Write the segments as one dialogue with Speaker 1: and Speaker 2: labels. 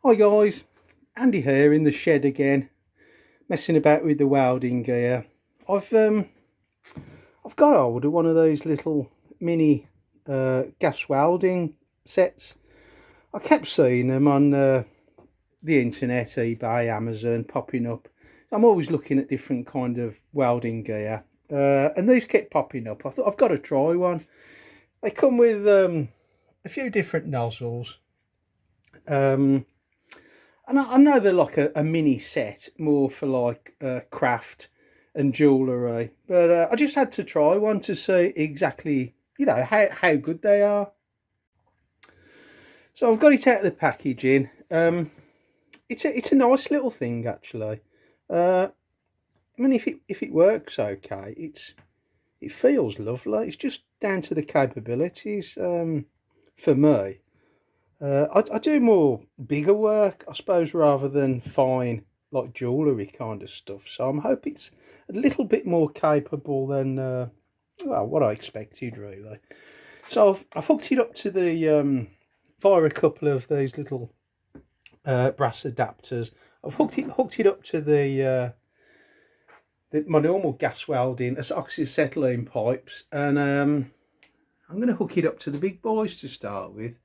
Speaker 1: Hi guys, Andy here in the shed again, messing about with the welding gear. I've got hold of one of those little mini gas welding sets. I kept seeing them on the internet, eBay, Amazon, popping up. I'm always looking at different kind of welding gear, and these kept popping up. I thought I've got to try one. They come with a few different nozzles. And I know they're like a mini set, more for like craft and jewellery. But I just had to try one to see exactly, how good they are. So I've got it out of the packaging. It's a nice little thing actually. I mean, if it works okay, it feels lovely. It's just down to the capabilities for me. I do more bigger work, I suppose, rather than fine, like jewellery kind of stuff. So I'm hoping it's a little bit more capable than, well, what I expected, really. So I've hooked it up to the, via a couple of these little brass adapters. I've hooked it up to my normal gas welding as Oxy Acetylene pipes, and I'm going to hook it up to the big boys to start with.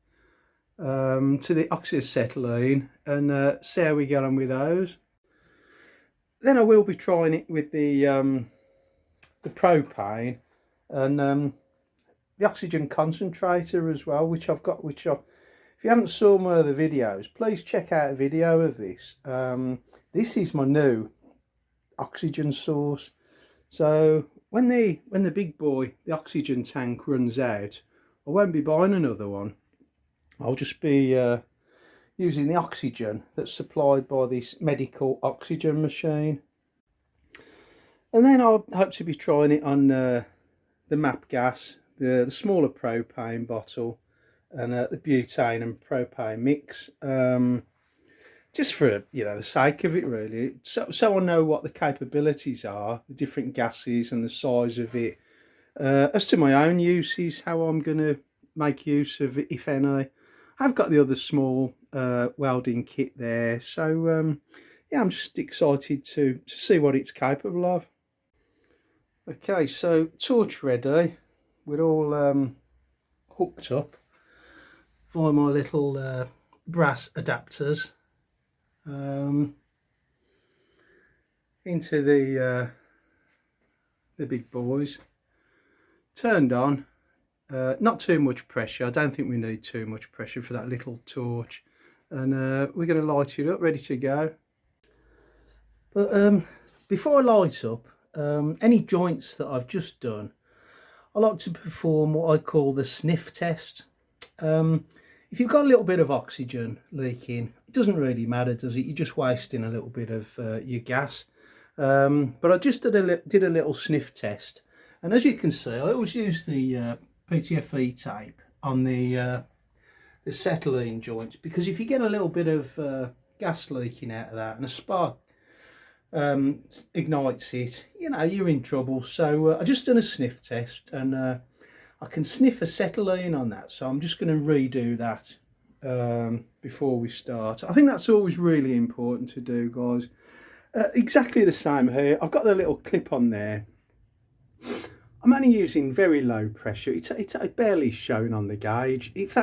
Speaker 1: To the Oxy Acetylene and see how we get on with those. Then I will be trying it with the propane and the oxygen concentrator as well, which I've got. If you haven't saw my other videos, please check out a video of this. This is my new oxygen source. So when the big boy, the oxygen tank, runs out, I won't be buying another one. I'll just be using the oxygen that's supplied by this medical oxygen machine. And then I'll hope to be trying it on the Mapp gas, the smaller propane bottle, and the butane and propane mix. Just for, the sake of it, really. So I know what the capabilities are, the different gases and the size of it. As to my own uses, how I'm going to make use of it, if any. I've got the other small welding kit there, so yeah, I'm just excited to see what it's capable of. Okay, so torch ready. We're all hooked up via my little brass adapters into the big boys. Turned on. Not too much pressure. I don't think we need too much pressure for that little torch. And we're going to light it up, ready to go. But before I light up, any joints that I've just done, I like to perform what I call the sniff test. If you've got a little bit of oxygen leaking, it doesn't really matter, does it? You're just wasting a little bit of your gas. But I just did a little sniff test. And as you can see, I always use the PTFE tape on the acetylene joints, because if you get a little bit of gas leaking out of that and a spark ignites it, you're in trouble. So I just done a sniff test, and I can sniff acetylene on that, so I'm just going to redo that before we start. I think that's always really important to do, guys. Exactly the same here. I've got the little clip on there. I'm only using very low pressure. It's barely showing on the gauge. If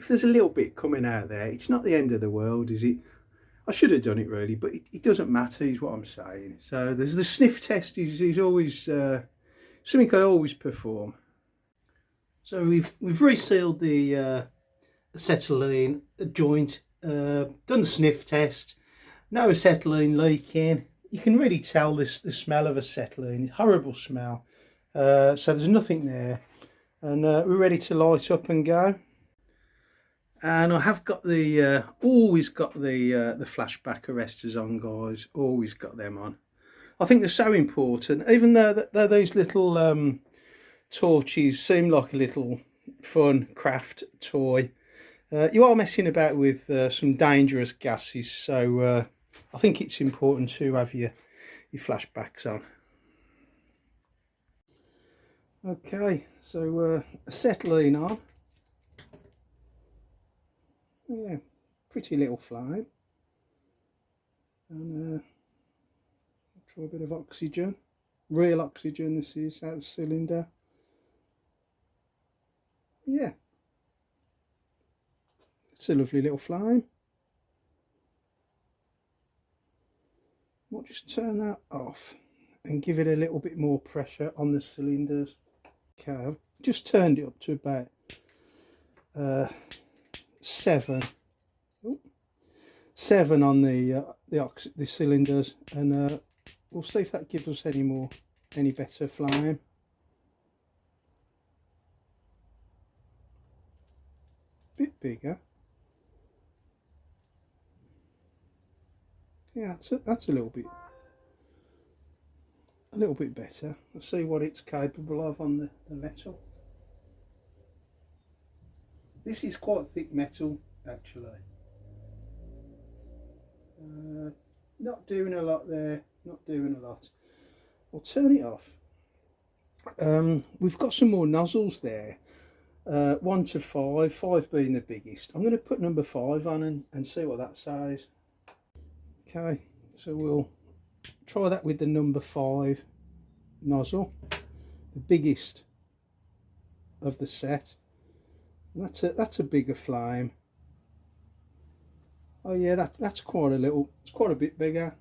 Speaker 1: there's a little bit coming out there, it's not the end of the world, is it? I should have done it really, but it doesn't matter, is what I'm saying. So there's the sniff test is always something I always perform. So we've resealed the acetylene joint, done the sniff test. No acetylene leaking. You can really tell the smell of acetylene. It's a horrible smell. So there's nothing there, and we're ready to light up and go. And I have got the always got the flashback arresters on, guys. Always got them on. I think they're so important, even though these little torches seem like a little fun craft toy. You are messing about with some dangerous gases, so I think it's important to have your flashbacks on. Okay, so acetylene on. Yeah, pretty little flame. And try a bit of oxygen, real oxygen this is, out of the cylinder. Yeah, it's a lovely little flame. Might just turn that off and give it a little bit more pressure on the cylinders. Okay, I've just turned it up to about 7 on the cylinders, and we'll see if that gives us any better flame. Bit bigger. Yeah, that's a little bit better. Let's see what it's capable of on the metal. This is quite thick metal actually. Not doing a lot there, not doing a lot. I'll turn it off. We've got some more nozzles there, 1 to 5, 5 being the biggest. I'm going to put number 5 on and see what that says. Okay, so we'll try that with the number 5 nozzle, the biggest of the set. And that's a bigger flame. Oh yeah, that's quite a bit bigger.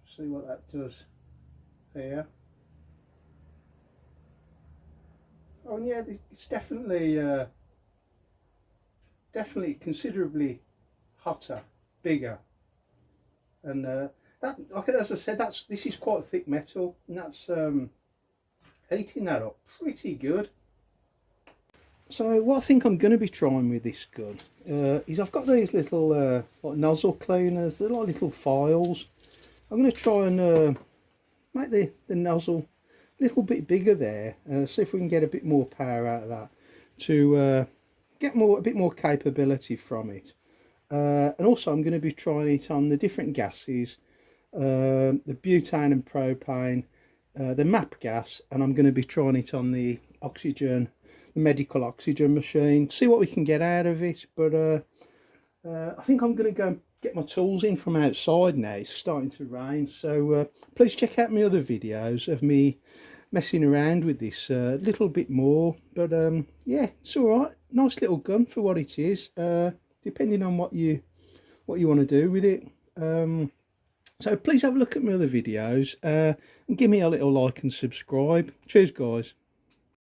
Speaker 1: See what that does there. Oh yeah, it's definitely considerably hotter, bigger. And that, like as I said, this is quite thick metal, and that's heating that up pretty good. So what I think I'm going to be trying with this gun is I've got these little like nozzle cleaners. They're like little files. I'm going to try and make the nozzle a little bit bigger there. See if we can get a bit more power out of that to get a bit more capability from it. And also I'm going to be trying it on the different gases, the butane and propane, the Mapp gas, and I'm going to be trying it on the oxygen, the medical oxygen machine, see what we can get out of it. But I think I'm going to go and get my tools in from outside now. It's starting to rain, so please check out my other videos of me messing around with this a little bit more. But yeah, it's all right, nice little gun for what it is, depending on what you want to do with it. So please have a look at my other videos and give me a little like and subscribe. Cheers guys.